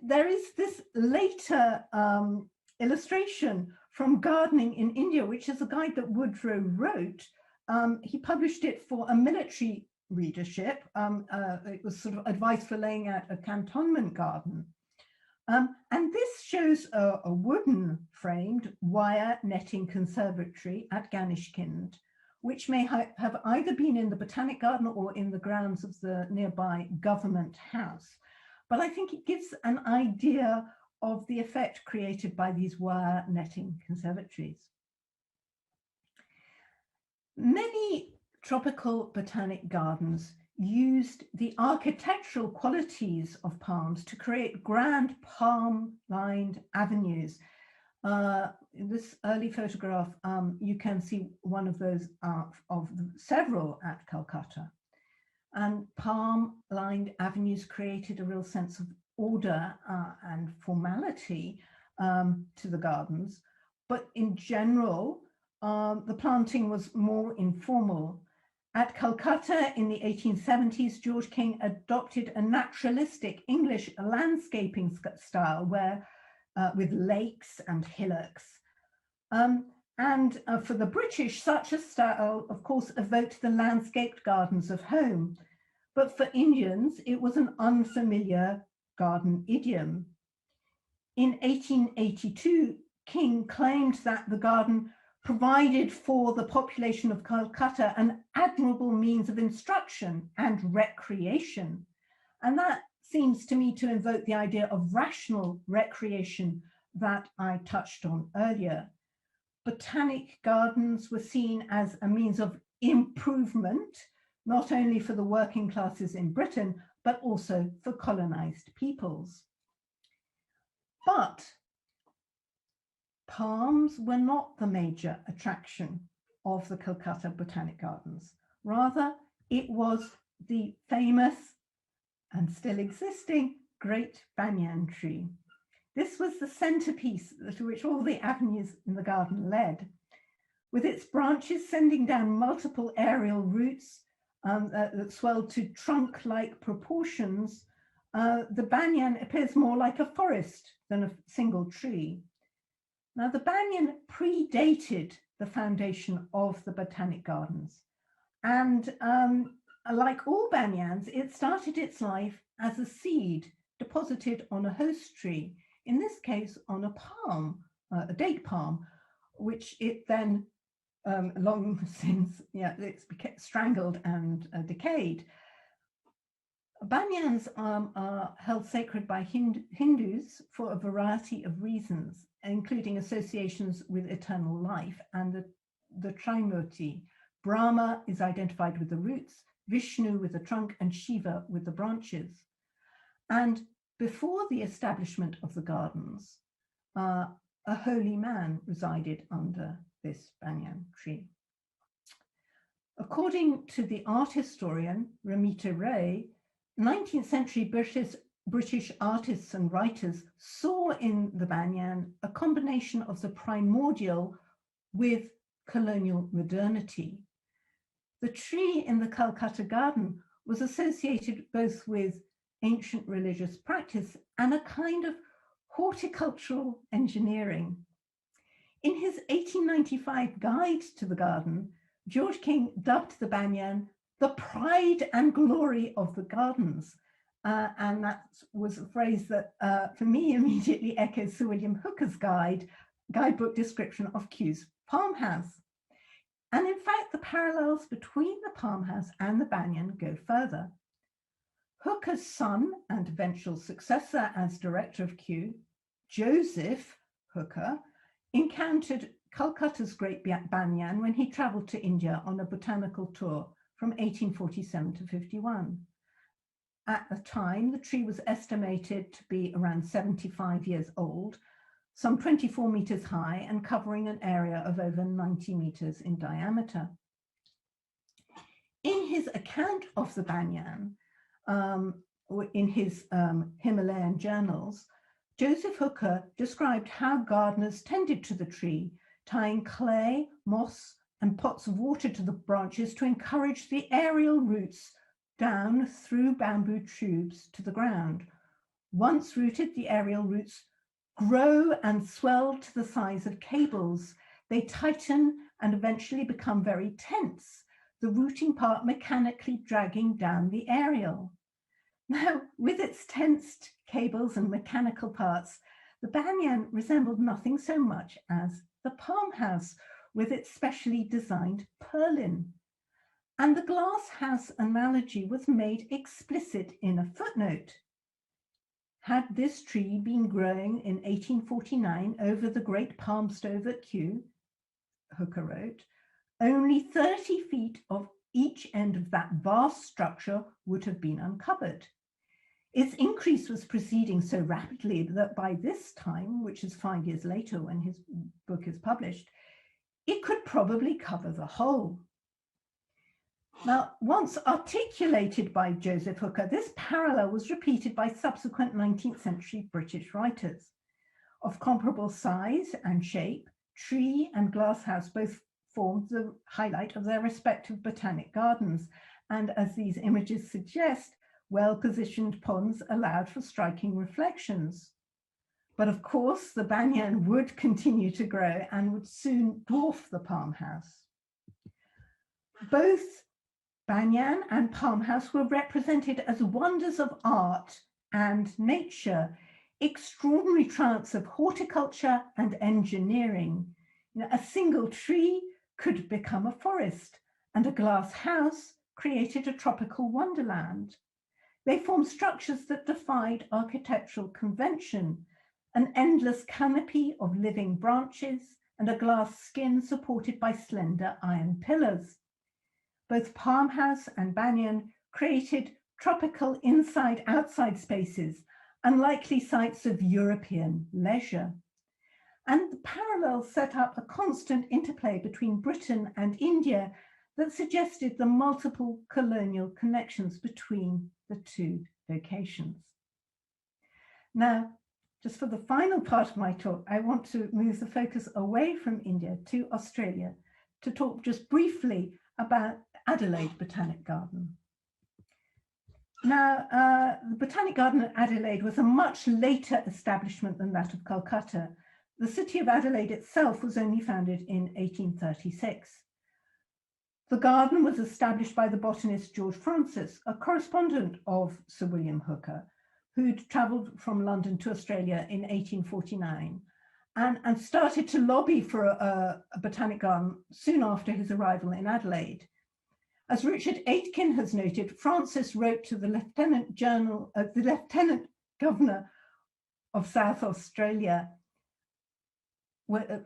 B: There is this later illustration from Gardening in India, which is a guide that Woodrow wrote. He published it for a military readership. It was sort of advice for laying out a cantonment garden. And this shows a wooden framed wire netting conservatory at Ganeshkind, which may have either been in the Botanic Garden or in the grounds of the nearby government house. But I think it gives an idea of the effect created by these wire netting conservatories. Many tropical botanic gardens used the architectural qualities of palms to create grand palm-lined avenues. In this early photograph, you can see one of those of several at Calcutta. And palm-lined avenues created a real sense of order and formality to the gardens. But in general, the planting was more informal. At Calcutta in the 1870s, George King adopted a naturalistic English landscaping style where with lakes and hillocks. For the British, such a style, of course, evoked the landscaped gardens of home. But for Indians, it was an unfamiliar garden idiom. In 1882, King claimed that the garden provided for the population of Calcutta an admirable means of instruction and recreation. And that seems to me to invoke the idea of rational recreation that I touched on earlier. Botanic gardens were seen as a means of improvement, not only for the working classes in Britain, but also for colonized peoples. But palms were not the major attraction of the Calcutta Botanic Gardens. Rather, it was the famous and still existing Great Banyan tree. This was the centerpiece to which all the avenues in the garden led, with its branches sending down multiple aerial roots that swelled to trunk-like proportions the banyan appears more like a forest than a single tree. Now, the banyan predated the foundation of the Botanic Gardens. And like all banyans, it started its life as a seed deposited on a host tree, in this case on a palm, a date palm, which it then long since, it's strangled and decayed. Banyans are held sacred by Hindus for a variety of reasons, including associations with eternal life and the Trimurti. Brahma is identified with the roots, Vishnu with the trunk, and Shiva with the branches. And before the establishment of the gardens, a holy man resided under this banyan tree. According to the art historian Ramita Ray, 19th century British artists and writers saw in the banyan a combination of the primordial with colonial modernity. The tree in the Calcutta garden was associated both with ancient religious practice and a kind of horticultural engineering. In his 1895 guide to the garden, George King dubbed the banyan the pride and glory of the gardens. And that was a phrase that for me immediately echoes Sir William Hooker's guidebook description of Kew's palm house. And in fact, the parallels between the palm house and the banyan go further. Hooker's son and eventual successor as director of Kew, Joseph Hooker, encountered Calcutta's great banyan when he traveled to India on a botanical tour from 1847 to 51. At the time, the tree was estimated to be around 75 years old, some 24 meters high and covering an area of over 90 meters in diameter. In his account of the banyan, in his Himalayan journals, Joseph Hooker described how gardeners tended to the tree, tying clay, moss, and pots of water to the branches to encourage the aerial roots down through bamboo tubes to the ground. Once rooted, the aerial roots grow and swell to the size of cables. They tighten and eventually become very tense, the rooting part mechanically dragging down the aerial. Now, with its tensed cables and mechanical parts, the banyan resembled nothing so much as the palm house with its specially designed purlin. And the glass house analogy was made explicit in a footnote. Had this tree been growing in 1849 over the great palm stove at Kew, Hooker wrote, only 30 feet of each end of that vast structure would have been uncovered. Its increase was proceeding so rapidly that by this time, which is 5 years later when his book is published, it could probably cover the whole. Now, once articulated by Joseph Hooker, this parallel was repeated by subsequent 19th century British writers. Of comparable size and shape, tree and glasshouse both formed the highlight of their respective botanic gardens, and as these images suggest, well-positioned ponds allowed for striking reflections. But of course, the banyan would continue to grow and would soon dwarf the palm house. Both banyan and palm house were represented as wonders of art and nature, extraordinary triumphs of horticulture and engineering. A single tree could become a forest, and a glass house created a tropical wonderland. They formed structures that defied architectural convention, an endless canopy of living branches and a glass skin supported by slender iron pillars. Both palm house and banyan created tropical inside-outside spaces, unlikely sites of European leisure. And the parallels set up a constant interplay between Britain and India that suggested the multiple colonial connections between the two locations. Now, just for the final part of my talk, I want to move the focus away from India to Australia to talk just briefly about Adelaide Botanic Garden. Now, the Botanic Garden at Adelaide was a much later establishment than that of Calcutta. The city of Adelaide itself was only founded in 1836. The garden was established by the botanist George Francis, a correspondent of Sir William Hooker, who'd travelled from London to Australia in 1849 and started to lobby for a botanic garden soon after his arrival in Adelaide. As Richard Aitken has noted, Francis wrote to the Lieutenant Governor of South Australia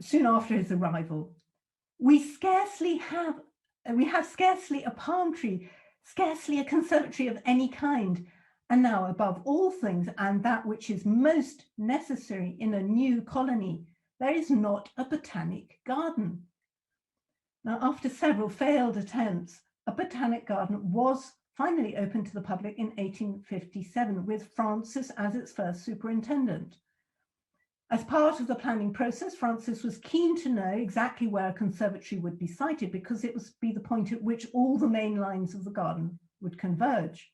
B: soon after his arrival. We have scarcely a palm tree, scarcely a conservatory of any kind, and now above all things, and that which is most necessary in a new colony, there is not a botanic garden. Now, after several failed attempts, a botanic garden was finally opened to the public in 1857 with Francis as its first superintendent. As part of the planning process, Francis was keen to know exactly where a conservatory would be sited because it would be the point at which all the main lines of the garden would converge.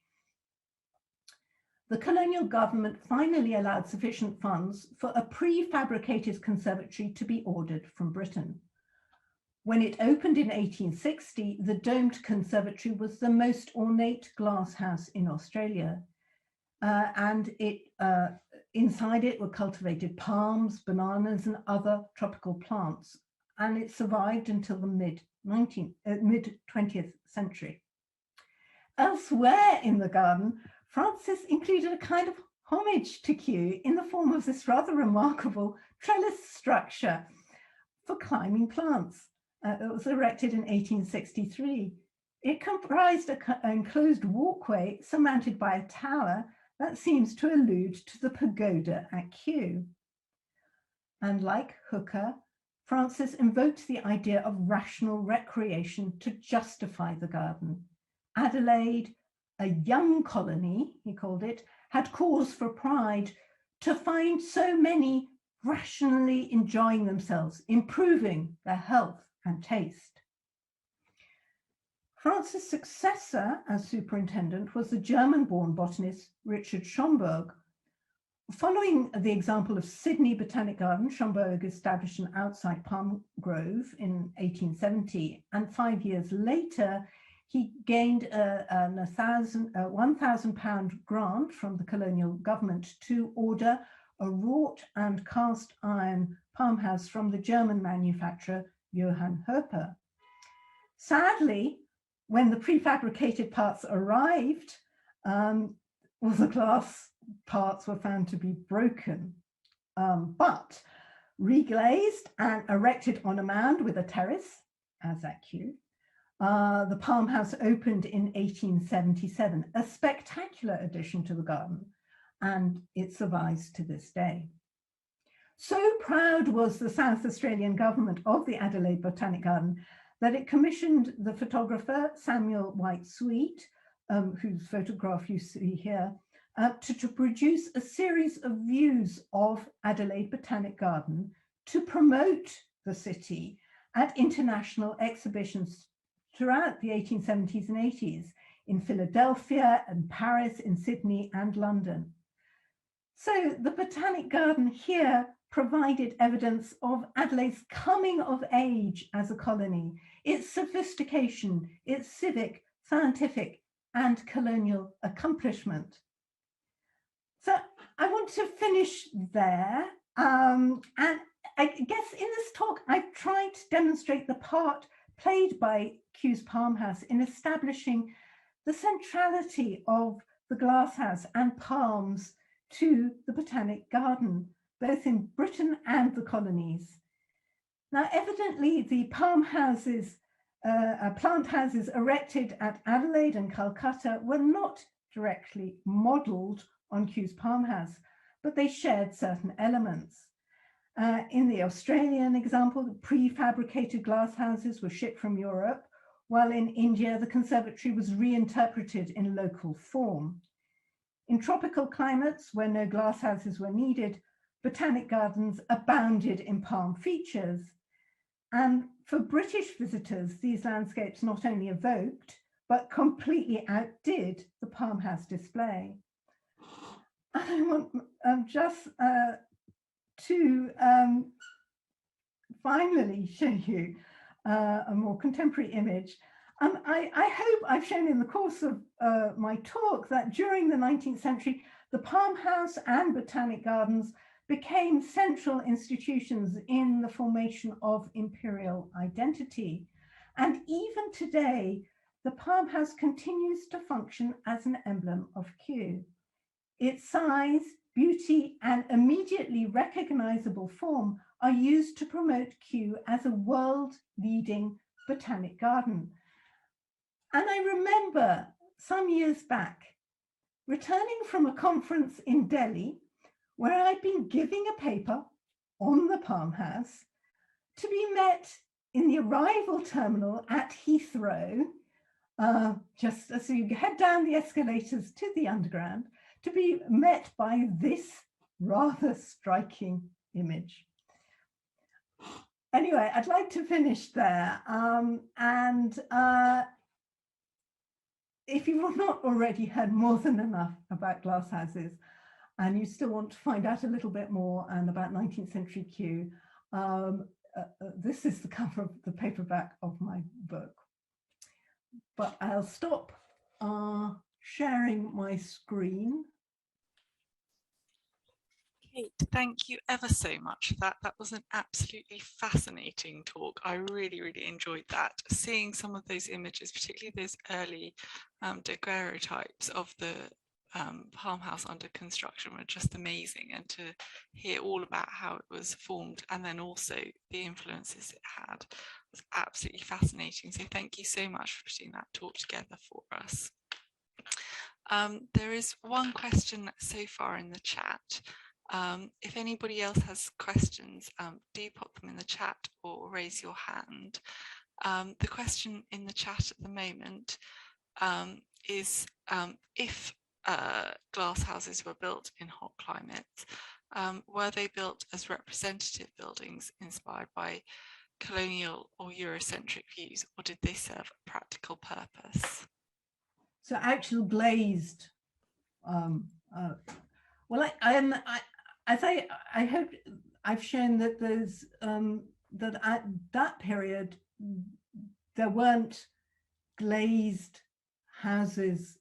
B: The colonial government finally allowed sufficient funds for a prefabricated conservatory to be ordered from Britain. When it opened in 1860, the domed conservatory was the most ornate glass house in Australia. Inside it were cultivated palms, bananas, and other tropical plants, and it survived until the mid-20th century. Elsewhere in the garden, Francis included a kind of homage to Kew in the form of this rather remarkable trellis structure for climbing plants. It was erected in 1863. It comprised an enclosed walkway surmounted by a tower that seems to allude to the pagoda at Kew. And like Hooker, Francis invoked the idea of rational recreation to justify the garden. Adelaide, a young colony, he called it, had cause for pride to find so many rationally enjoying themselves, improving their health and taste. Francis' successor as superintendent was the German-born botanist Richard Schomburgk. Following the example of Sydney Botanic Garden, Schomburgk established an outside palm grove in 1870, and 5 years later, he gained a £1,000 grant from the colonial government to order a wrought and cast iron palm house from the German manufacturer Johann Herper. Sadly, when the prefabricated parts arrived, the glass parts were found to be broken, but reglazed and erected on a mound with a terrace, as at Kew. The palm house opened in 1877, a spectacular addition to the garden, and it survives to this day. So proud was the South Australian government of the Adelaide Botanic Garden that it commissioned the photographer Samuel White Sweet, whose photograph you see here, to produce a series of views of Adelaide Botanic Garden to promote the city at international exhibitions throughout the 1870s and 80s in Philadelphia and Paris, in Sydney and London. So the Botanic Garden here provided evidence of Adelaide's coming of age as a colony, its sophistication, its civic, scientific and colonial accomplishment. So I want to finish there. And I guess in this talk, I've tried to demonstrate the part played by Kew's Palm House in establishing the centrality of the glasshouse and palms to the Botanic Garden, both in Britain and the colonies. Now, evidently, the palm houses, plant houses erected at Adelaide and Calcutta were not directly modelled on Kew's Palm House, but they shared certain elements. In the Australian example, the prefabricated glass houses were shipped from Europe, while in India, the conservatory was reinterpreted in local form. In tropical climates, where no glass houses were needed, botanic gardens abounded in palm features. And for British visitors, these landscapes not only evoked, but completely outdid the Palm House display. And I want just to finally show you a more contemporary image. I hope I've shown in the course of my talk that during the 19th century, the Palm House and Botanic Gardens became central institutions in the formation of imperial identity. And even today, the Palm House continues to function as an emblem of Kew. Its size, beauty, and immediately recognizable form are used to promote Kew as a world-leading botanic garden. And I remember some years back returning from a conference in Delhi where I'd been giving a paper on the Palm House to be met in the arrival terminal at Heathrow, just as you head down the escalators to the underground, to be met by this rather striking image. Anyway, I'd like to finish there. If you've not already heard more than enough about glasshouses, and you still want to find out a little bit more and about 19th century Kew, this is the cover of the paperback of my book. But I'll stop sharing my screen.
A: Kate, thank you ever so much for that. That was an absolutely fascinating talk. I really, really enjoyed that. Seeing some of those images, particularly those early daguerreotypes of the Palm House under construction, were just amazing, and to hear all about how it was formed and then also the influences it had was absolutely fascinating. So thank you so much for putting that talk together for us. There is one question so far in the chat. If anybody else has questions, do pop them in the chat or raise your hand. The question in the chat at the moment is if glass houses were built in hot climates, were they built as representative buildings inspired by colonial or Eurocentric views, or did they serve a practical purpose?
B: So actual glazed, well, I hope I've shown that there's that at that period there weren't glazed houses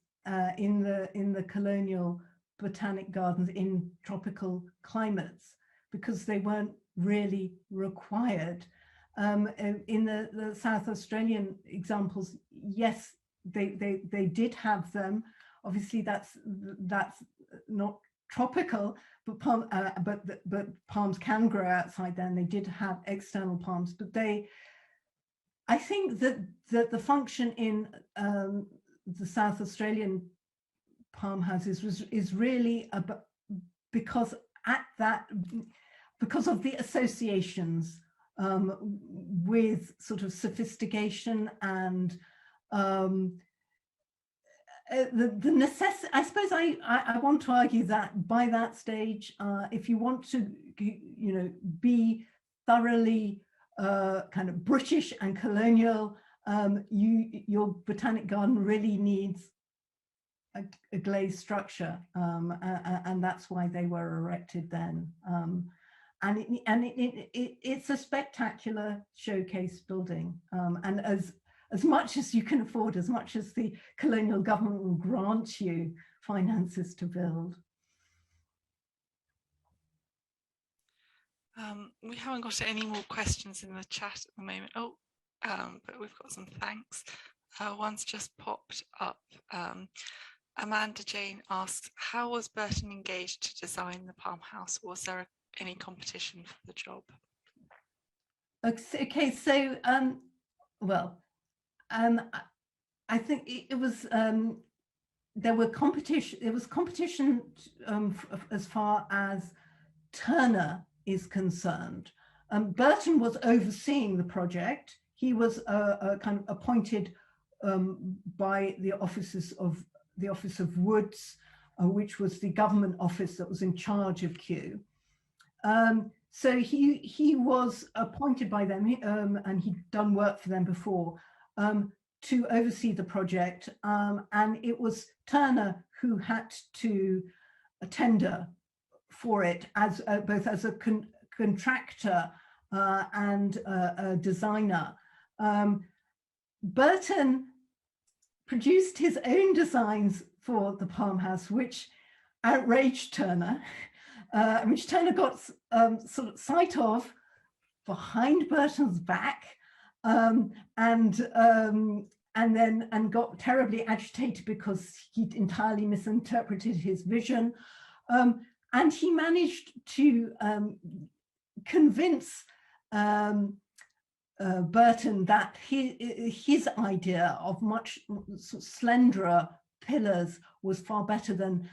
B: in the colonial botanic gardens in tropical climates because they weren't really required. In the South Australian examples, yes, they did have them. Obviously, that's not tropical, but palms can grow outside there, and they did have external palms. But I think that the function in the South Australian palm houses is really about, because of the associations with sort of sophistication and the necessity. I suppose I want to argue that by that stage, if you want to, be thoroughly kind of British and colonial, your botanic garden really needs a glazed structure, and that's why they were erected then. It's a spectacular showcase building, and as much as you can afford, as much as the colonial government will grant you finances to build.
A: We haven't got any more questions in the chat at the moment. But we've got some thanks. One's just popped up. Amanda Jane asks, how was Burton engaged to design the Palm House? Was there any competition for the job?
B: Okay, so I think it was there were competition. It was competition as far as Turner is concerned. Burton was overseeing the project. He was kind of appointed by the office of Woods, which was the government office that was in charge of Kew. So he was appointed by them, and he'd done work for them before. to oversee the project, and it was Turner who had to tender for it as both as a contractor and a designer. Burton produced his own designs for the Palm House, which outraged Turner, which Turner got sort of sight of behind Burton's back, and got terribly agitated because he'd entirely misinterpreted his vision, and he managed to convince Burton that his idea of much slenderer pillars was far better than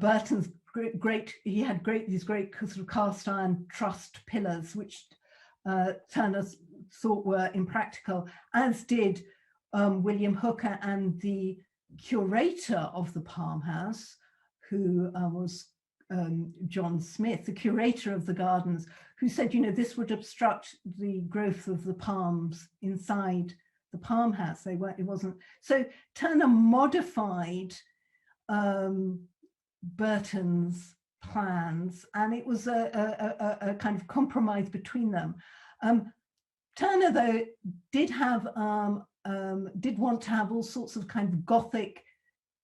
B: Burton's he had these great sort of cast iron trussed pillars, which Turner thought were impractical, as did William Hooker and the curator of the Palm House, who was John Smith, the curator of the gardens, who said, this would obstruct the growth of the palms inside the Palm House. It wasn't. So Turner modified Burton's plans, and it was a kind of compromise between them. Turner, though, did want to have all sorts of kind of Gothic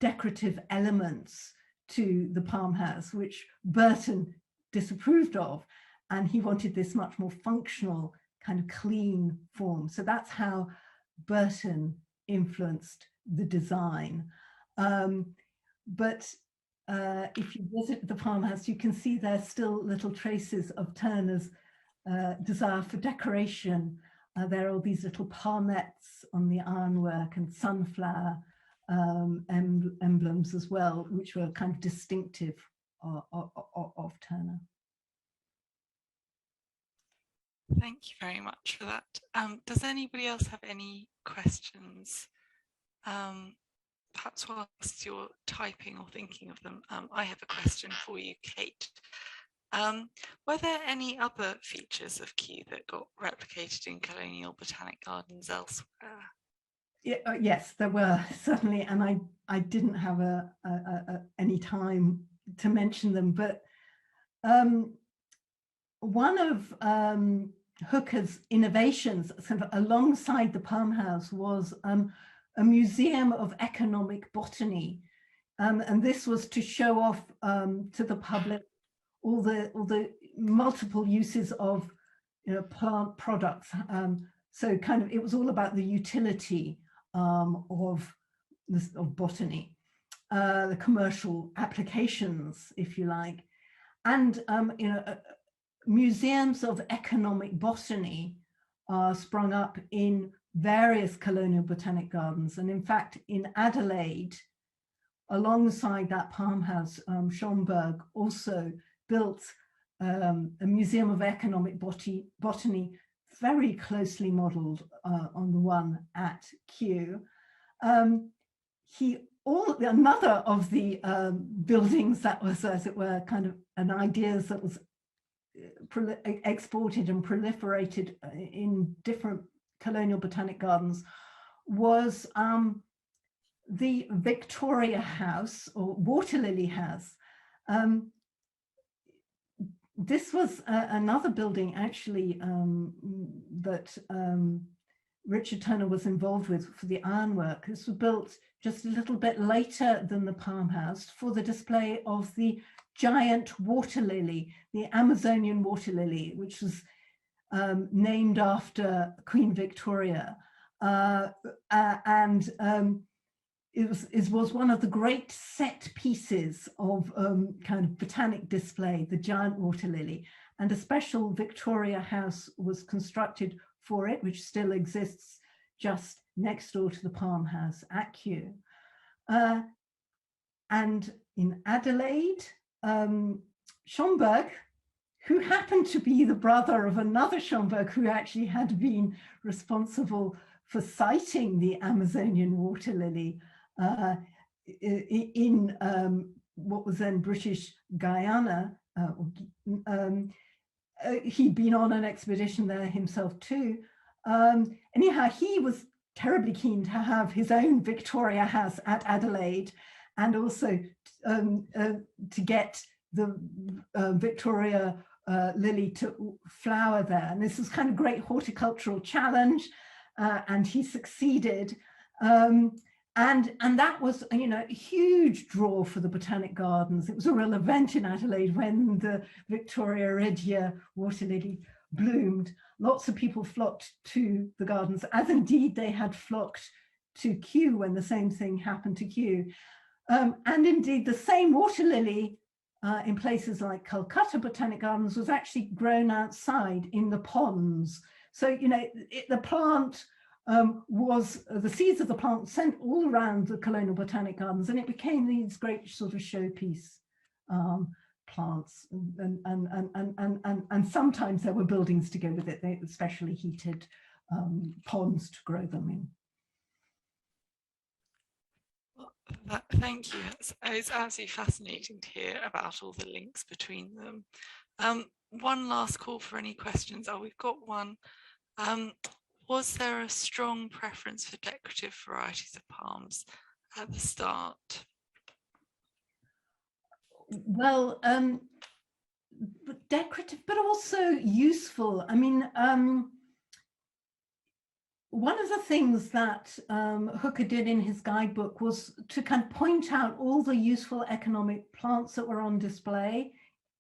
B: decorative elements to the Palm House, which Burton disapproved of, and he wanted this much more functional, kind of clean form. So that's how Burton influenced the design. But if you visit the Palm House, you can see there's still little traces of Turner's desire for decoration. There are all these little palmettes on the ironwork and sunflower emblems as well, which were kind of distinctive of Turner.
A: Thank you very much for that. Does anybody else have any questions? Perhaps whilst you're typing or thinking of them, I have a question for you, Kate. Were there any other features of Kew that got replicated in Colonial Botanic Gardens elsewhere?
B: Yeah, yes, there were, certainly, and I didn't have any time to mention them, but one of Hooker's innovations sort of alongside the Palm House was a museum of economic botany, and this was to show off to the public all the multiple uses of plant products. So kind of it was all about the utility of botany, the commercial applications, if you like, and museums of economic botany sprung up in various colonial botanic gardens, and in fact in Adelaide, alongside that Palm House, Schomburg also built a museum of economic botany, very closely modelled on the one at Kew. Another of the buildings that was, as it were, kind of an ideas that was exported and proliferated in different colonial botanic gardens was the Victoria House, or Water Lily House. This was another building actually that Richard Turner was involved with for the ironwork. This was built just a little bit later than the Palm House for the display of the giant water lily, the Amazonian water lily, which was named after Queen Victoria. It was one of the great set pieces of kind of botanic display, the giant water lily, and a special Victoria House was constructed for it, which still exists just next door to the Palm House at Kew. And in Adelaide, Schomburg, who happened to be the brother of another Schomburg who actually had been responsible for sighting the Amazonian water lily in what was then British Guyana. He'd been on an expedition there himself too. Anyhow, he was terribly keen to have his own Victoria House at Adelaide, and also to get the Victoria lily to flower there. And this was kind of great horticultural challenge, and he succeeded. And that was, you know, a huge draw for the Botanic Gardens. It was a real event in Adelaide when the Victoria regia water lily bloomed. Lots of people flocked to the gardens, as indeed they had flocked to Kew when the same thing happened to Kew. And indeed the same water lily in places like Calcutta Botanic Gardens was actually grown outside in the ponds. So, you know, the plant the seeds of the plant sent all around the Colonial Botanic Gardens, and it became these great sort of showpiece plants, and sometimes there were buildings to go with it. They especially heated ponds to grow them in.
A: Well, thank you. It's absolutely fascinating to hear about all the links between them. One last call for any questions. Oh, we've got one. Was there a strong preference for decorative varieties of palms at the start?
B: Well, decorative, but also useful. I mean, one of the things that Hooker did in his guidebook was to kind of point out all the useful economic plants that were on display,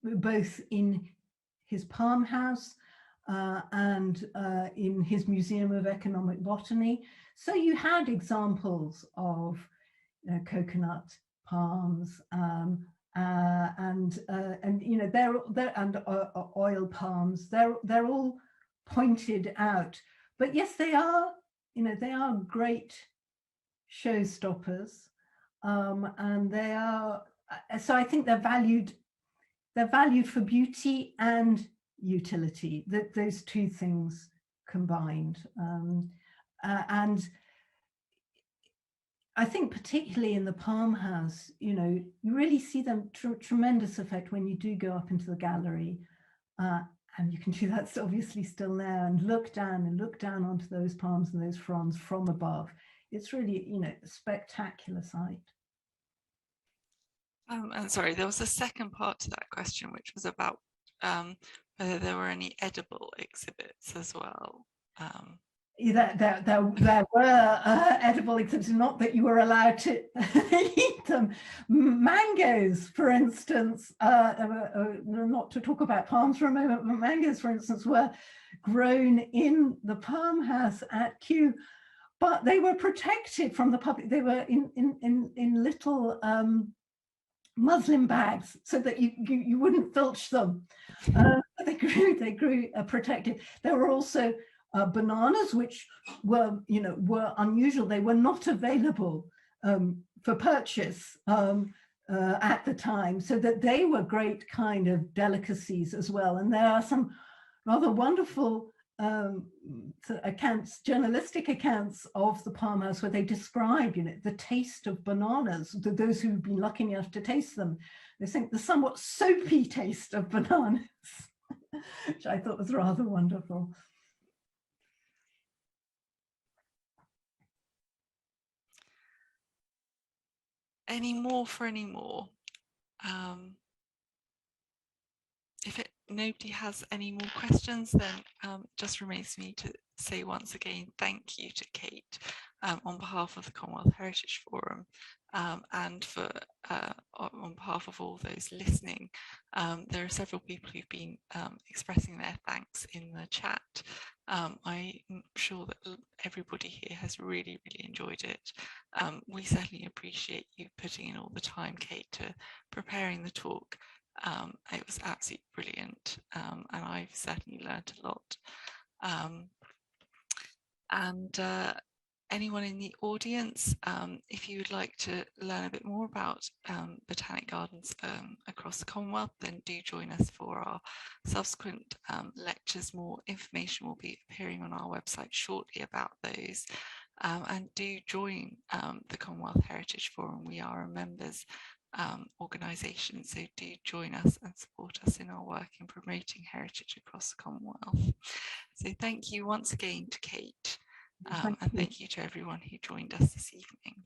B: both in his palm house and in his Museum of Economic Botany. So you had examples of coconut palms and you know they're and oil palms. They're all pointed out. But yes, they are, you know, they are great showstoppers, and they are. So I think they're valued for beauty and utility. Those two things combined, and I think particularly in the palm house, you know, you really see them tremendous effect when you do go up into the gallery. And you can do that's obviously still there, and look down onto those palms and those fronds from above. It's really, you know, a spectacular sight.
A: And sorry, there was a second part to that question, which was about whether there were any edible exhibits as well.
B: There were edible exhibits, not that you were allowed to eat them. Mangoes, for instance, not to talk about palms for a moment, but mangoes, for instance, were grown in the palm house at Kew, but they were protected from the public. They were in little muslin bags so that you wouldn't filch them. They grew protected. There were also bananas, which were unusual. They were not available for purchase at the time, so that they were great kind of delicacies as well. And there are some rather wonderful accounts, journalistic accounts of the palm house, where they describe, you know, the taste of bananas. Those who've been lucky enough to taste them, they think the somewhat soapy taste of bananas, which I thought was rather wonderful.
A: Any more for any more? If nobody has any more questions, then it just remains me to say once again thank you to Kate on behalf of the Commonwealth Heritage Forum, and for on behalf of all those listening. There are several people who've been expressing their thanks in the chat. I'm sure that everybody here has really enjoyed it. We certainly appreciate you putting in all the time, Kate, to preparing the talk. It was absolutely brilliant, and I've certainly learned a lot. Anyone in the audience, if you would like to learn a bit more about Botanic Gardens across the Commonwealth, then do join us for our subsequent lectures. More information will be appearing on our website shortly about those. And do join the Commonwealth Heritage Forum. We are a members organisation, so do join us and support us in our work in promoting heritage across the Commonwealth. So thank you once again to Kate. And thank you to everyone who joined us this evening.